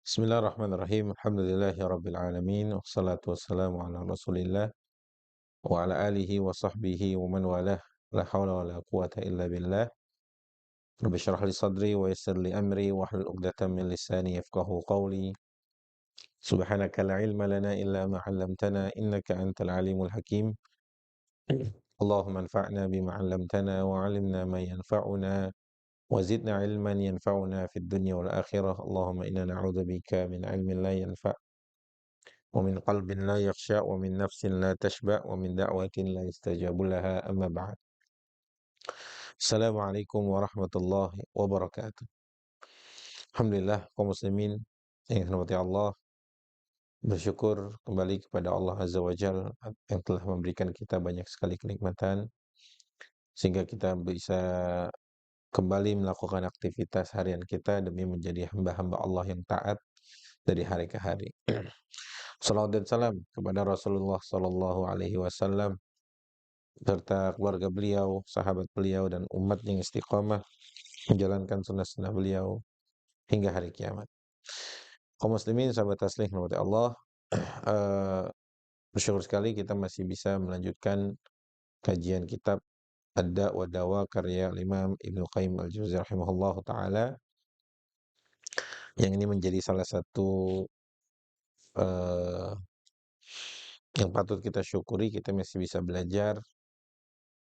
Bismillahirrahmanirrahim. Alhamdulillahi rabbil alamin. Wassalatu wassalamu ala Rasulillah wa ala alihi wa sahbihi wa man walah. La haula wa la quwata illa billah. Rabbi shrah li sadri wa yassir li amri wa hlul 'uqdatam min lisani yafqahu qawli. Subhanaka la ilma lana illa ma 'allamtana innaka antal alimul hakim. Allahumma anfa'na bima 'allamtana wa 'allimna ma yanfa'una wa zidna ilman yanfa'una fid dunya wal akhirah. Allahumma inna na'udzubika min 'ilmin la yanfa' ومن قلب لا يخشى ومن نفس لا تشبع ومن دعوة لا يستجاب لها أما بعد. Assalamualaikum warahmatullahi wabarakatuh. Alhamdulillah kaum muslimin yang dirahmati Allah, bersyukur kembali kepada Allah Azza wa Jalla yang telah memberikan kita banyak sekali kenikmatan sehingga kita bisa kembali melakukan aktivitas harian kita demi menjadi hamba-hamba Allah yang taat dari hari ke hari. Salawat dan salam kepada Rasulullah sallallahu alaihi wasallam serta keluarga beliau, sahabat beliau, dan umat yang istiqomah menjalankan sunnah-sunnah beliau hingga hari kiamat. Kaum muslimin, sahabat taslim, rahmati Allah, eh, bersyukur sekali kita masih bisa melanjutkan kajian kitab Ad-Da' wa Dawa karya Imam Ibnu Qayyim Al-Jauziyah rahimahullah ta'ala, yang ini menjadi salah satu eh, yang patut kita syukuri. Kita masih bisa belajar,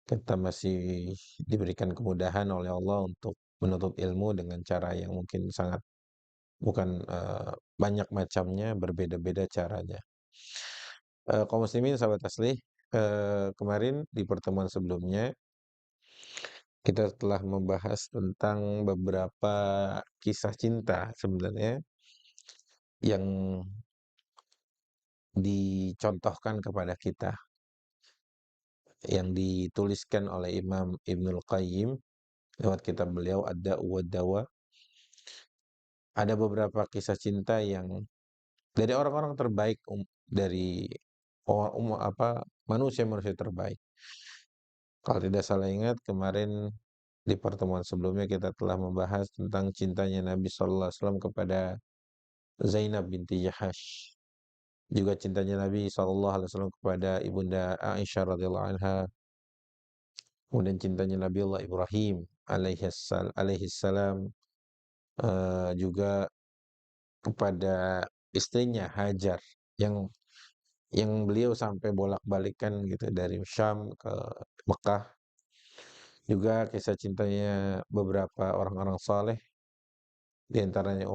kita masih diberikan kemudahan oleh Allah untuk menuntut ilmu dengan cara yang mungkin sangat bukan banyak macamnya, berbeda-beda caranya. Kaum muslimin, sahabat taslih, kemarin di pertemuan sebelumnya kita telah membahas tentang beberapa kisah cinta sebenarnya yang dicontohkan kepada kita, yang dituliskan oleh Imam Ibnul Qayyim lewat kitab beliau Ad-Da' wa Dawa. Ada beberapa kisah cinta yang dari orang-orang terbaik, dari manusia-manusia terbaik. Kalau tidak salah ingat, kemarin di pertemuan sebelumnya kita telah membahas tentang cintanya Nabi sallallahu alaihi wasallam kepada Zainab binti Jahash. Juga cintanya Nabi sallallahu alaihi wasallam kepada Ibunda Aisyah radhiyallahu anha. Kemudian cintanya Nabi Allah Ibrahim alaihi salam, juga kepada istrinya Hajar, yang beliau sampai bolak-balikan gitu dari Syam ke Mekah. Juga kisah cintanya beberapa orang-orang saleh, di antaranya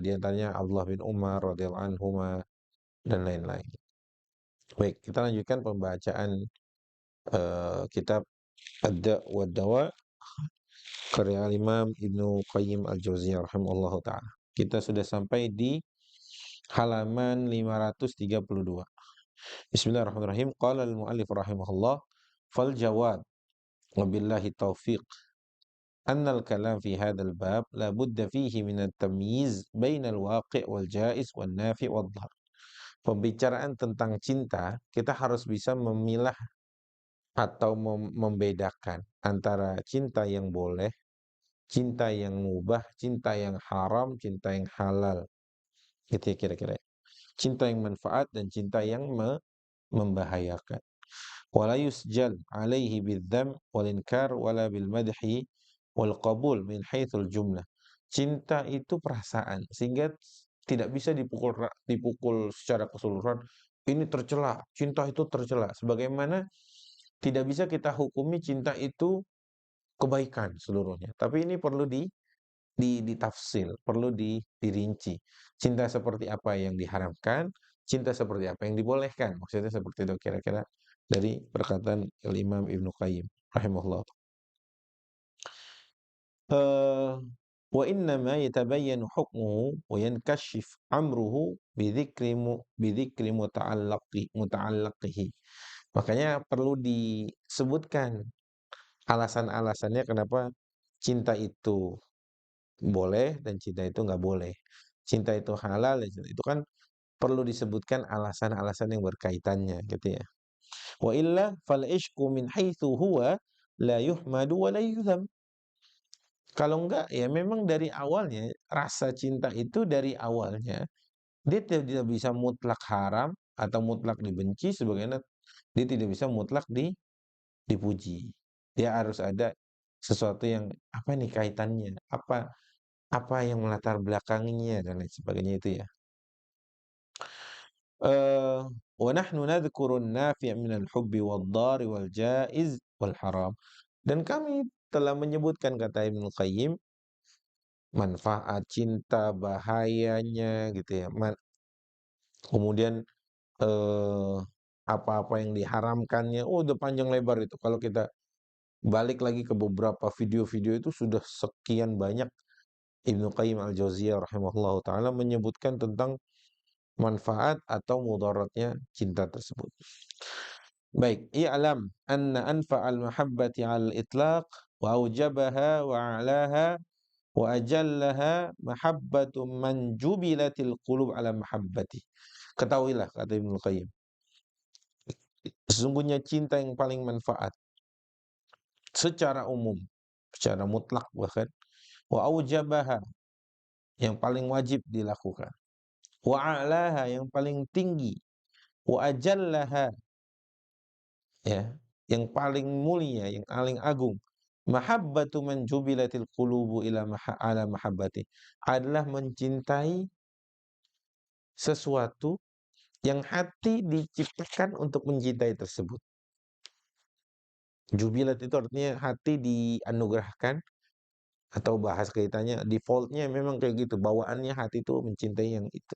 di antaranya Abdullah bin Umar radhiyallahu anhuma dan lain-lain. Baik, kita lanjutkan pembacaan kitab Ad-Da' wa Dawa karya Imam Ibnu Qayyim Al-Jauziyah rahimahullahu taala. Kita sudah sampai di halaman 532. Bismillahirrahmanirrahim. Qala al-muallif rahimahullah, fal jawab wa billahi taufiq annal kalam fi hadzal bab la budda fihi min at-tamyiz bainal waqi' wal jaiz wan nafi' wad dhar. Pembicaraan tentang cinta, kita harus bisa memilah atau membedakan antara cinta yang boleh, cinta yang mubah, cinta yang haram, cinta yang halal. Gitu ya kira-kira. Cinta yang manfaat dan cinta yang membahayakan. Wala yusjal alaihi bidzam wal inkar wala bil madhi wal qabul min haitsul jumlah. Cinta itu perasaan, sehingga tidak bisa dipukul secara keseluruhan. Ini tercela, cinta itu tercela. Sebagaimana tidak bisa kita hukumi cinta itu kebaikan seluruhnya. Tapi ini perlu ditafsil, perlu dirinci. Cinta seperti apa yang diharamkan, cinta seperti apa yang dibolehkan. Maksudnya seperti itu kira-kira dari perkataan Imam Ibnu Qayyim rahimahullah. Wa inna ma yatabayyanu hukmuhu wa yankashif amruhu bidhikri muta'allaqihi. Makanya perlu disebutkan alasan-alasannya kenapa cinta itu boleh dan cinta itu nggak boleh. Cinta itu halal dan cinta itu kan perlu disebutkan alasan-alasan yang berkaitannya gitu ya. Wa illa fal ishqu min haitsu huwa la yuhmadu wa la yuzam. Kalau enggak, ya memang dari awalnya, rasa cinta itu dari awalnya, dia tidak bisa mutlak haram atau mutlak dibenci, sebagaimana dia tidak bisa mutlak dipuji. Dia harus ada sesuatu yang, apa nih kaitannya, apa yang melatar belakanginya dan lain sebagainya itu ya. Wa nahnu nadhkuru an-nafi' min al-hubbi wad-dari wal-jaiz wal-haram. Dan kami telah menyebutkan, kata Ibnu Qayyim, manfaat cinta, bahayanya gitu ya. Kemudian eh, apa-apa yang diharamkannya. Oh, udah panjang lebar itu. Kalau kita balik lagi ke beberapa video-video itu sudah sekian banyak Ibnu Qayyim al-Jauziyah rahimahullahu taala menyebutkan tentang manfaat atau mudaratnya cinta tersebut. Baik, i'lam anna anfa'al mahabbati 'alal itlaq wa aujabaha wa 'alaha wa ajallaha mahabbatu man jubilatil qulub 'ala mahabbati. Ketahuilah, kata Ibnu Qayyim, sesungguhnya cinta yang paling manfaat secara umum, secara mutlak bahkan, wa aujabaha, yang paling wajib dilakukan, wa a'laha, yang paling tinggi, wa ajallaha, ya, yang paling mulia, yang paling agung, mahabbatu man jubilatil qulubu ala mahabbati, adalah mencintai sesuatu yang hati diciptakan untuk mencintai tersebut. Jubilat itu artinya hati dianugerahkan, atau bahas kaitannya defaultnya memang kayak gitu, bawaannya hati itu mencintai yang itu.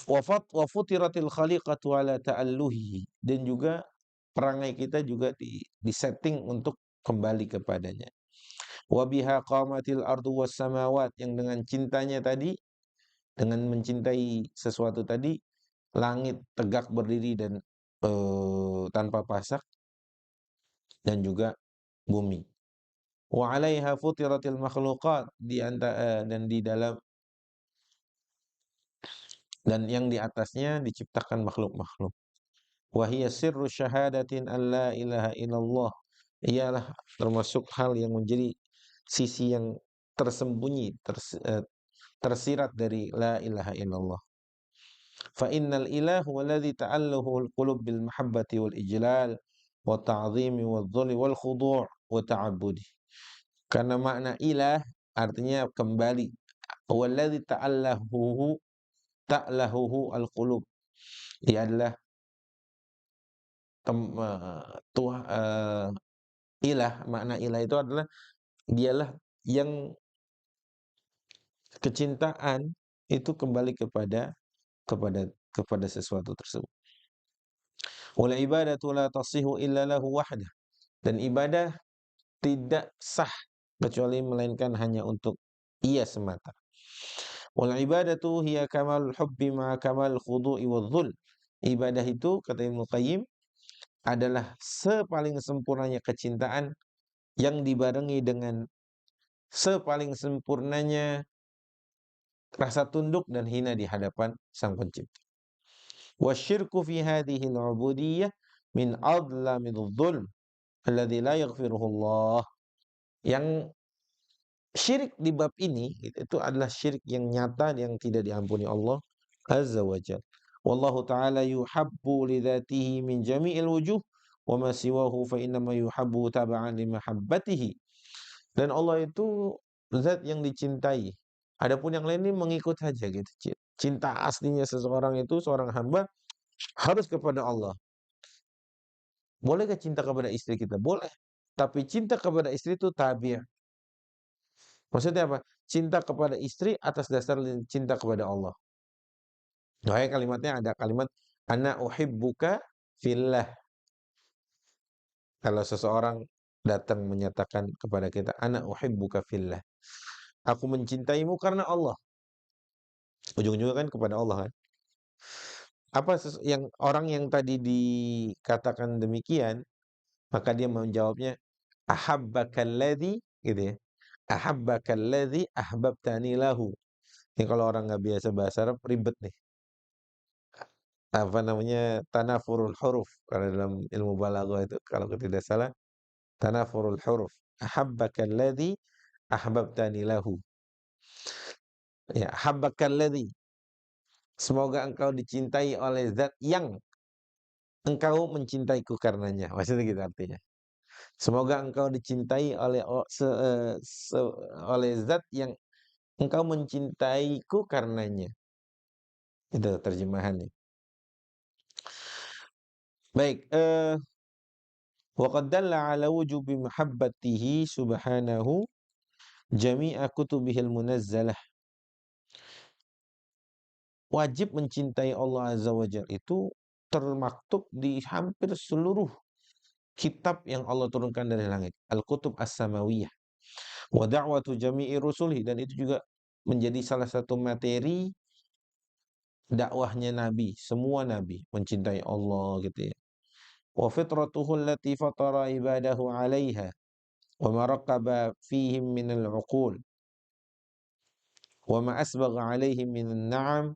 Wa futiratil khaliqatu ala ta'alluhi, dan juga perangai kita juga disetting untuk kembali kepadanya. Wa biha qamatil ardu was samawat, yang dengan cintanya tadi, dengan mencintai sesuatu tadi, langit tegak berdiri dan tanpa pasak, dan juga bumi. Wa 'alaiha futiratil makhluqat, dan di dalam, dan yang di atasnya diciptakan makhluk-makhluk. Wa hiya sirru syahadatin an la ilaha illallah, ialah termasuk hal yang menjadi sisi yang tersembunyi, tersirat dari la ilaha illallah. Fa innal ilah huwa alladhi ta'allahu al-qulub bil mahabbati wal ijlal wa ta'zimi wal dhulli wal khudu' wa ta'abbudi. Karena makna ilah artinya kembali. Huwa alladhi ta'lahuhu al-qulub. Dia adalah ilah, makna ilah itu adalah dialah yang kecintaan itu kembali kepada sesuatu tersebut. Wal ibadatu la tasihu illa lahu wahdah, dan ibadah tidak sah kecuali melainkan hanya untuk ia semata. Wal ibadatu hiya kamalul hubbi ma kamal khudu'i wadh-dhul. Ibadah itu, kata Ibnu Qayyim, adalah sepaling sempurnanya kecintaan yang dibarengi dengan sepaling sempurnanya rasa tunduk dan hina di hadapan Sang Pencipta. Wasyirku fi hadhihi al-'ubudiyyah min adlamidz dzulm alladzi la yaghfiruhu Allah. Yang syirik di bab ini itu adalah syirik yang nyata yang tidak diampuni Allah Azza wa Jalla. Wallahu ta'ala yuhabbu li dzatihi min jami'il wujuh wa ma siwahu fa innama yuhabbu tab'an li mahabbatihi. Dan Allah itu zat yang dicintai. Adapun yang lain ini mengikut saja gitu. Cinta aslinya seseorang itu, seorang hamba, harus kepada Allah. Bolehkah cinta kepada istri kita? Boleh. Tapi cinta kepada istri itu tabi'. Maksudnya apa? Cinta kepada istri atas dasar cinta kepada Allah. Makanya kalimatnya ada kalimat ana uhibbuka fillah. Kalau seseorang datang menyatakan kepada kita ana uhibbuka fillah, aku mencintaimu karena Allah. Ujung-ujungnya kan kepada Allah kan. Apa yang orang yang tadi dikatakan demikian, maka dia menjawabnya ahabbakalladzi, gitu ya. Ahabbakalladzi ahbabtani lahu. Ini kalau orang nggak biasa bahasa Arab ribet nih. Apa namanya, tanafurul huruf kalau dalam ilmu balaghah itu kalau tidak salah, Tanafurul huruf. Ahabbaka alladhi ahbabtani lahu. Ya, ahabbaka alladhi. Semoga engkau dicintai oleh zat yang engkau mencintaiku karenanya. Maksudnya gitu artinya. Semoga engkau dicintai oleh zat yang engkau mencintaiku karenanya. Itu terjemahannya. Baik, wa qad dalla ala wujubi mahabbatihi subhanahu jami'a kutubihil munazzalah. Wajib mencintai Allah Azza wa Jalla itu termaktub di hampir seluruh kitab yang Allah turunkan dari langit. Al-Kutub As-Samawiyah. Wa da'watu jami'i rusulih. Dan itu juga menjadi salah satu materi dakwahnya Nabi. Semua Nabi mencintai Allah gitu ya. Wa fitratuhu allati fatara ibadahu 'alaiha wa ma raqqaba fihim min al-'uqul wa ma asbagha 'alaihim min an-na'am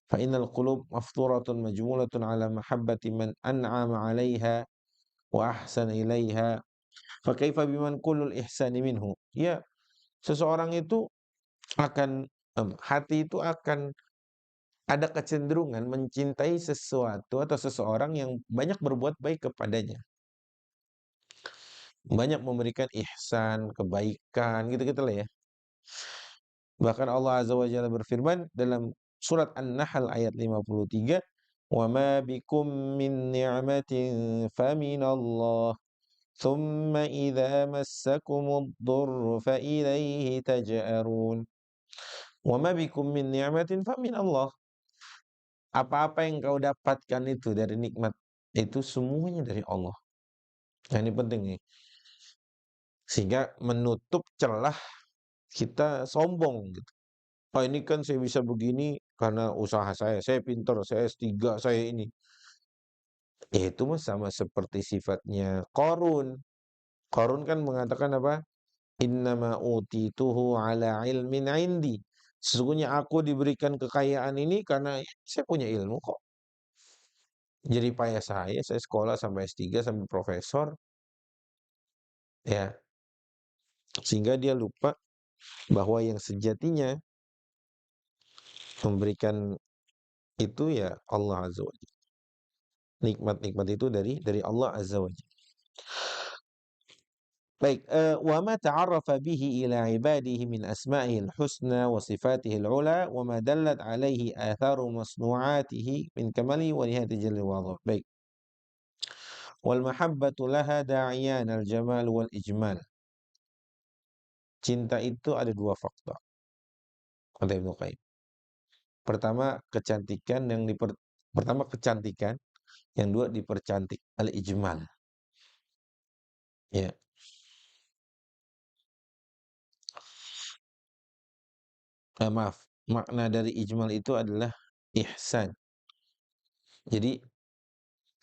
fa innal qulub mafturatun majmulatun 'ala mahabbati man an'ama 'alaiha wa ahsana ilaiha fa kaifa biman kullul ihsani minhu. Ya, seseorang itu akan hati itu akan ada kecenderungan mencintai sesuatu atau seseorang yang banyak berbuat baik kepadanya. Banyak memberikan ihsan, kebaikan, gitu-gitu lah ya. Bahkan Allah Azza wa Jalla berfirman dalam surat An-Nahl ayat 53, "Wa ma bikum min ni'matin faminallah, thumma idza massakumud dhurru fa ilaihi taj'arun." Wa ma bikum min ni'matin faminallah. Apa-apa yang kau dapatkan itu dari nikmat itu semuanya dari Allah. Nah, ini penting nih. Sehingga menutup celah kita sombong gitu. Oh, ini kan saya bisa begini karena usaha saya pintar, saya S3, saya ini. Ya, itu mah sama seperti sifatnya Qarun. Qarun kan mengatakan apa? Innama utituhu ala ilmin indi. Sesungguhnya aku diberikan kekayaan ini karena saya punya ilmu kok. Jadi payah saya sekolah sampai S3 sampai profesor. Ya, sehingga dia lupa bahwa yang sejatinya memberikan itu ya Allah Azza wa Jalla. Nikmat-nikmat itu dari Allah Azza wa Jalla. Baik, wa ma ta'arrafa bihi ila ibadihi min asma'ihil husna wa sifatihil ula wa ma dallat alaihi atharu masnu'atihi min kamali wa nihayati jalli wa. Baik. Wal mahabbatu laha da'iyan al jamal wal ijmal. Cinta itu ada dua faktor. Kata Ibnu Qayyim. Pertama kecantikan, yang dua dipercantik, al-ijmal. Ya. Maaf, makna dari ijmal itu adalah ihsan. Jadi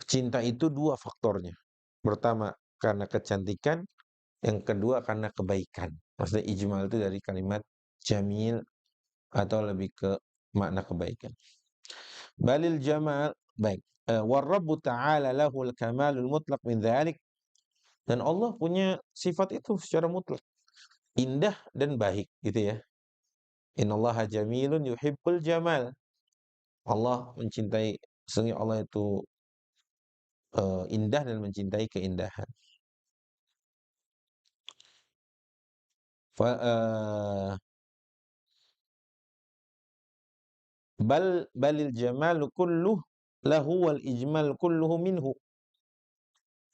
cinta itu dua faktornya. Pertama karena kecantikan, yang kedua karena kebaikan. Maksudnya ijmal itu dari kalimat jamil atau lebih ke makna kebaikan. Balil jamal, baik. Warabbu ta'ala lahul kamalul mutlaq min dzalik. Dan Allah punya sifat itu secara mutlak. Indah dan baik gitu ya. Innallaha jamilun yuhibbul jamal. Allah mencintai, sesungguhnya Allah itu indah dan mencintai keindahan. Fa, balil jamalu kulluh lahu wal ijmal kulluhu minhu.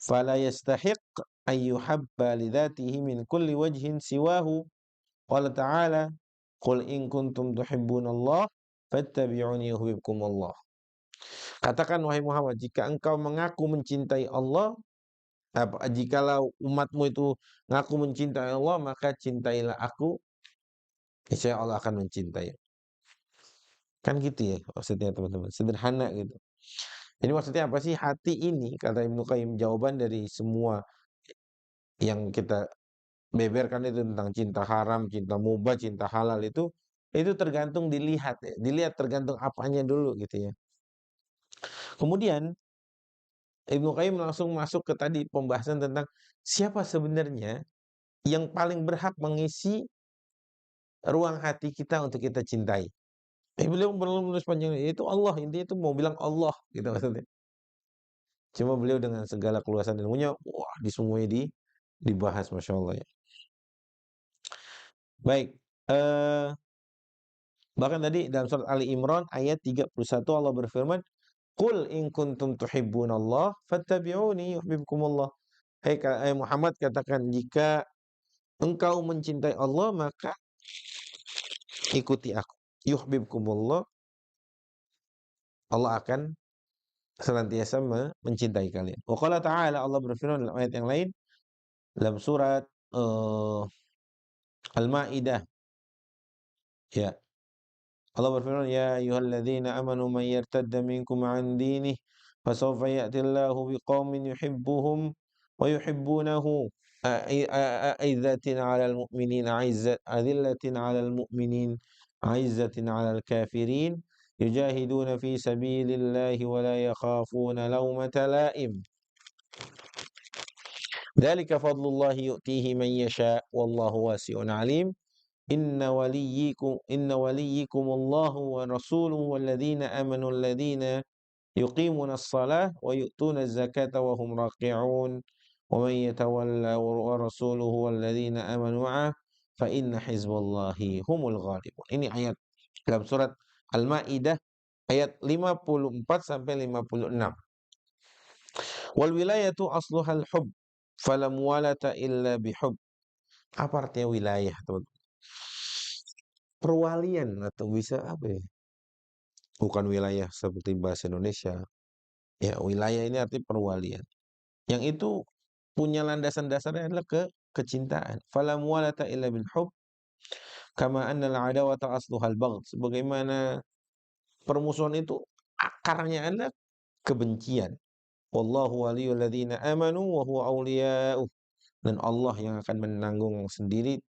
Fala yastahiq an yuhabba lidzatihi min kulli wajhin siwahu. Qala ta'ala, "Qul in kuntum tuhibbunallah fattabi'uni yuhibbukumullah." Katakan wahai Muhammad, jika engkau mengaku mencintai Allah, jikalau umatmu itu mengaku mencintai Allah, maka cintailah aku, niscaya Allah akan mencintai. Kan gitu ya maksudnya teman-teman, sederhana gitu. Jadi maksudnya apa sih hati ini, kata Ibnu Qayyim, jawaban dari semua yang kita beberkan itu tentang cinta haram, cinta mubah, cinta halal itu tergantung dilihat ya. Dilihat tergantung apanya dulu gitu ya. Kemudian Ibnu Qayyim langsung masuk ke tadi pembahasan tentang siapa sebenarnya yang paling berhak mengisi ruang hati kita untuk kita cintai. Beliau belum menulis panjang, itu Allah, intinya itu mau bilang Allah gitu maksudnya. Cuma beliau dengan segala keluasan ilmunya, wah di semuanya dibahas, masya Allah ya. Baik, bahkan tadi dalam surat Ali Imran ayat 31 Allah berfirman, "Qul in kuntum tuhibbunallah fattabi'uni yuhibbukumullah." Hai Muhammad, katakan jika engkau mencintai Allah maka ikuti aku. Yuhibbukumullah, Allah akan senantiasa mencintai kalian. Wa qala ta'ala, Allah berfirman dalam ayat yang lain dalam surat Al-Maidah ya. Allah berfirman, "Ya ayyuhalladzina amanu man yartadda minkum 'an dinihi fasawfa ya'ti Allahu biqaumin yuhibbuhum wa yuhibbunahu a'izzatin 'alal mu'minin 'azillatin 'alal mu'minin 'izzatin 'alal kafirin yujahiduna fi sabilillahi wa la yakhafuna lawmata la'im. Dzalika fadlullahi yu'tihi man yasha' wallahu wasi'un 'alim. Inna waliyyikum Allahu wa rasuluhu walladzina amanu alladzina yuqimuna as-salah wa yu'tuna az-zakata wa hum raqi'un wa man yatawalla wa rasuluhu walladzina amanu ma'ah fa inna hizballahi humul ghalibun." Ini ayat dalam surat Al-Maidah ayat 54 sampai 56. Wal wilayatu asluhal hub falam walata illa bihub. Apa artinya wilayah, teman? Perwalian atau bisa apa ya? Bukan wilayah seperti bahasa Indonesia. Ya, wilayah ini arti perwalian. Yang itu punya landasan dasarnya adalah kecintaan. Fala muwalata illa bil hub kama anna al-adawata asluhal bagh. Sebagaimana permusuhan itu akarnya adalah kebencian. Wallahu waliyul ladzina amanu wa huwa awliya'uh. Dan Allah yang akan menanggung sendiri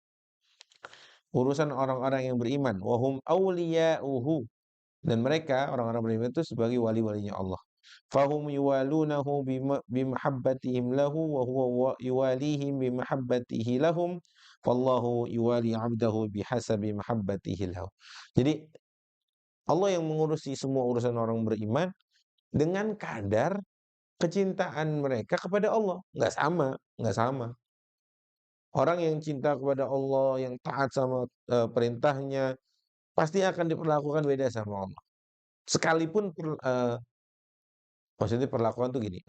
urusan orang-orang yang beriman. Wa hum awliya'uhu. Dan mereka orang-orang beriman itu sebagai wali-walinya Allah. Fahum yuwalunahu bimahabbatihim lahu wa huwa yuwalihim bimahabbatihi lahum. Wallahu yuwali 'abdahu bihasabi mahabbatihi lahu. Jadi Allah yang mengurusi semua urusan orang beriman dengan kadar kecintaan mereka kepada Allah. Enggak sama. Orang yang cinta kepada Allah, yang taat sama perintahnya, pasti akan diperlakukan beda sama Allah. Sekalipun maksudnya perlakuan tuh gini,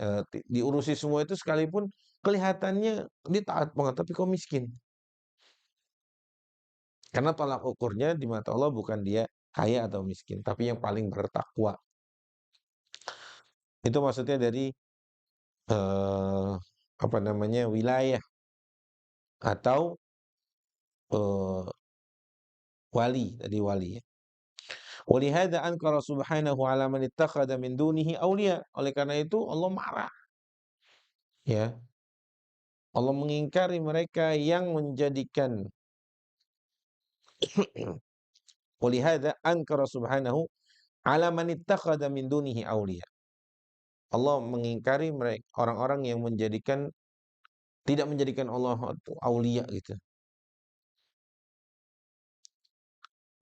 diurusi semua itu sekalipun kelihatannya dia taat banget, tapi kok miskin. Karena tolak ukurnya di mata Allah bukan dia kaya atau miskin, tapi yang paling bertakwa. Itu maksudnya dari apa namanya, wilayah atau wali, tadi wali ya. Walihada ankara subhanahu ala man ittakhadha min dunihi awliya. Oleh karena itu Allah marah. Ya. Allah mengingkari mereka yang menjadikan walihada ankara subhanahu ala man ittakhadha min dunihi awliya. Allah mengingkari mereka orang-orang yang tidak menjadikan Allah itu aulia gitu.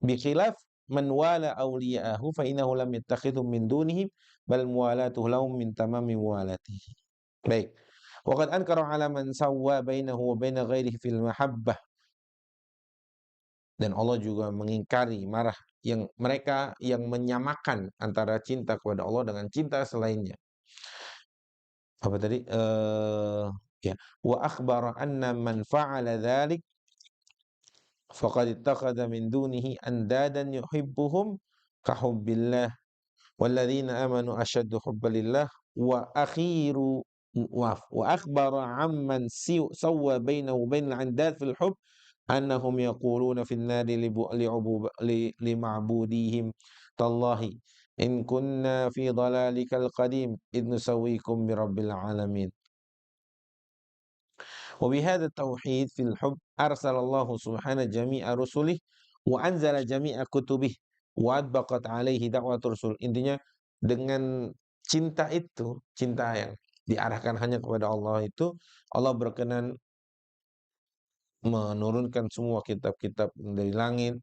Bi khilaf man wala awliya'ahu fa innahu lam yattakhidhum min dunihim bal muwalatuhu lahum min tamami muwalatihi. Baik. Wa qad ankara ala man sawwa bainahu wa baina ghairihi fil mahabbah. Dan Allah juga mengingkari, marah mereka yang menyamakan antara cinta kepada Allah dengan cinta selainnya. Apa tadi? Ya, wa akhbara anna man fa'ala dzalik faqad ittakhadha min dunihi andadan yuhibbuhum ka hubbillah walladzina amanu asyaddu hubban lillah wa akhbara amman sawwa bainahu bainal andad fil hubb annahum yaquluna fin nari li ma'budihim tallahi in kunna fi dhalalikal qadim id nusawwikum bi rabbil alamin. Wa bihadza tauhid fil hubb arsalallahu subhanahu jami'a rusulih wa anzala jami'a kutubih wa adbaqat alaihi da'wat rusul. Intinya dengan cinta itu, cinta yang diarahkan hanya kepada Allah itu, Allah berkenan menurunkan semua kitab-kitab dari langit,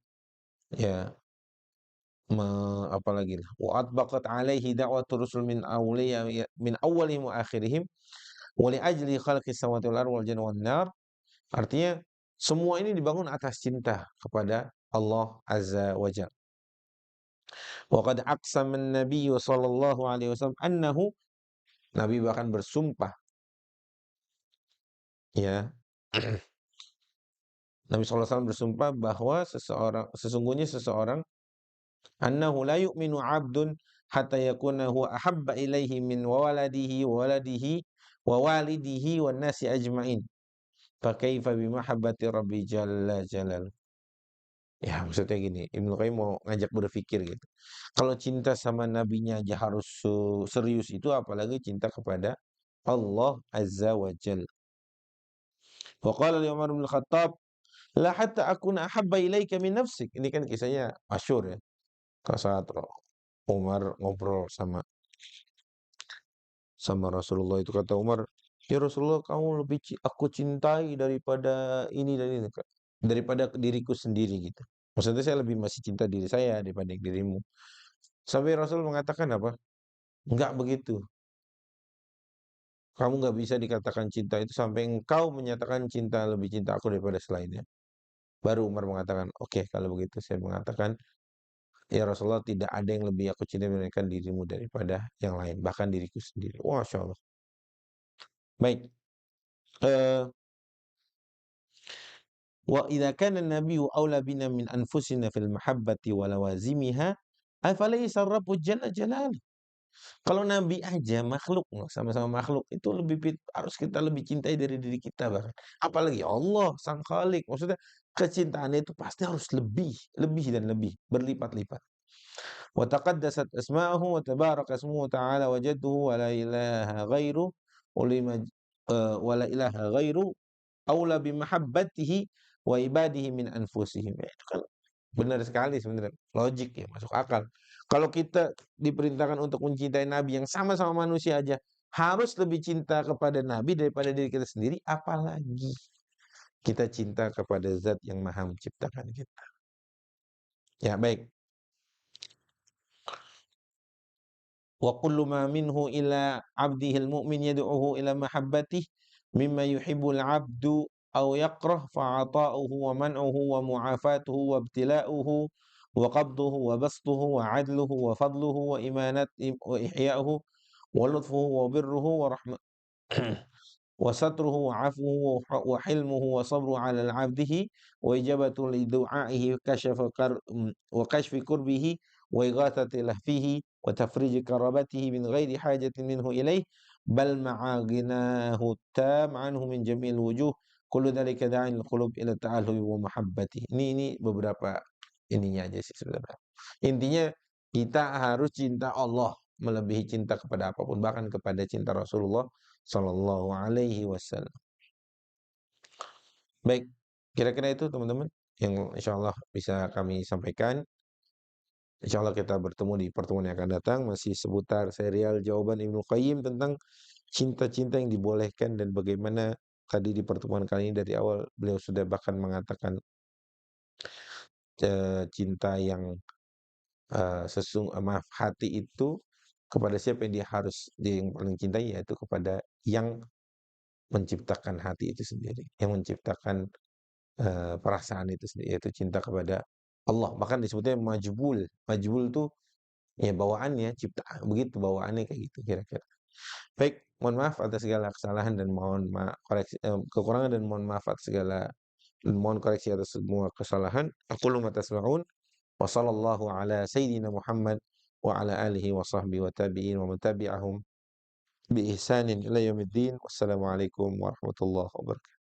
ya, apalagi wa atbaqat alaihi da'watur rusul min awwalihim wa akhirihim wa li ajli khalqis samawati wal ardi wal janna wan nar. Artinya semua ini dibangun atas cinta kepada Allah Azza wa Jalla. Wa qad aqsama an-nabiy sallallahu alaihi wasallam annahu, Nabi bahkan bersumpah, ya. Nabi SAW bersumpah bahwa sesungguhnya seseorang, annahu la yu'minu 'abdun hatta yakuna huwa ahabba ilaihi min wa walidihi wan nasi ajma'in. Fa kaifa bi mahabbati rabbi jalla jalaluhu. Ya, maksudnya gini, Ibnu Qayyim mau ngajak berpikir gitu. Kalau cinta sama nabinya aja harus serius itu, apalagi cinta kepada Allah Azza wa Jalla. Wa qala li Umar bin Khattab, la hatta akuna ahabba ilaika min nafsik. Ini kan kisahnya masyhur ya. Kalau saat Umar ngobrol sama Rasulullah, itu kata Umar, "Ya Rasulullah, kamu lebih aku cintai daripada ini dan ini, daripada diriku sendiri," gitu. Maksudnya saya lebih masih cinta diri saya daripada dirimu. Sampai Rasul mengatakan apa? Enggak begitu. Kamu nggak bisa dikatakan cinta itu sampai engkau menyatakan lebih cinta aku daripada selainnya. Baru Umar mengatakan, oke, kalau begitu saya mengatakan, ya Rasulullah, tidak ada yang lebih aku cintai melainkan dirimu daripada yang lain, bahkan diriku sendiri. Masya Allah. Baik. Eh, wa idza kana an-nabiyyu aula bina min anfusina fil mahabbati wa lawazimiha, afalaysa rabbu jalla jalal. Kalau Nabi aja makhluk, sama-sama makhluk, itu harus kita lebih cintai dari diri kita bahkan. Apalagi Allah Sang Khalik. Maksudnya kecintaannya itu pasti harus lebih, lebih dan lebih, berlipat-lipat. Wa taqaddasat asma'uhu wa tabaraka ismuhu ta'ala wa jadduhu wa la ilaha ghairu wa la ilaha ghairu aula bi mahabbatihi wa ibadihi min anfusihim. Ya, itu kan benar sekali sebenarnya, logik ya, masuk akal. Kalau kita diperintahkan untuk mencintai Nabi yang sama-sama manusia aja harus lebih cinta kepada Nabi daripada diri kita sendiri, apalagi kita cinta kepada Zat yang Maha menciptakan kita. Ya, baik. Wa kullu ma minhu ila 'abdihil mu'min yad'uhu ila mahabbatih mimma yuhibbul 'abdu aw yakrah fa'ata'uhu wa man'uhu wa mu'afatuhu wa ibtila'uhu wa qabduhu wa bastuhu wa 'adluhu wa fadluhu wa wa ihya'uhu wa lutfuhu wa birruhu wa وستره وعفوه وحلمه وصبره على عبده وإجابة لدعائه وكشف كربه وإغاثة لهفه وتفريج كربته من غير حاجة منه إليه بل مع غناه التام عنه من جميع الوجوه كل ذلك داعي القلوب إلى التأله ومحبته. Ini beberapa ininya aja sih sebenarnya. Intinya kita harus cinta Allah melebihi cinta kepada apapun, bahkan kepada cinta Rasulullah Sallallahu Alaihi Wasallam. Baik, kira-kira itu teman-teman yang insya Allah bisa kami sampaikan. Insya Allah kita bertemu di pertemuan yang akan datang, masih seputar serial jawaban Ibnu Qayyim tentang cinta-cinta yang dibolehkan dan bagaimana tadi di pertemuan kali ini dari awal beliau sudah bahkan mengatakan cinta yang maaf, hati itu kepada siapa yang dia yang paling cintai, yaitu kepada yang menciptakan hati itu sendiri, yang menciptakan perasaan itu sendiri, yaitu cinta kepada Allah. Bahkan disebutnya majbul. Majbul itu ya bawaannya, ciptaan, begitu bawaannya kayak gitu kira-kira. Baik, mohon maaf atas segala kesalahan dan kekurangan, dan mohon maaf atas mohon koreksi atas semua kesalahan. Aqulu ma tasma'un wa sallallahu ala sayyidina Muhammad wa ala alihi wa sahbihi wa tabi'in wa man tabi'ahum bi ihsanin ila yaumiddin. Wassalamualaikum warahmatullahi wabarakatuh.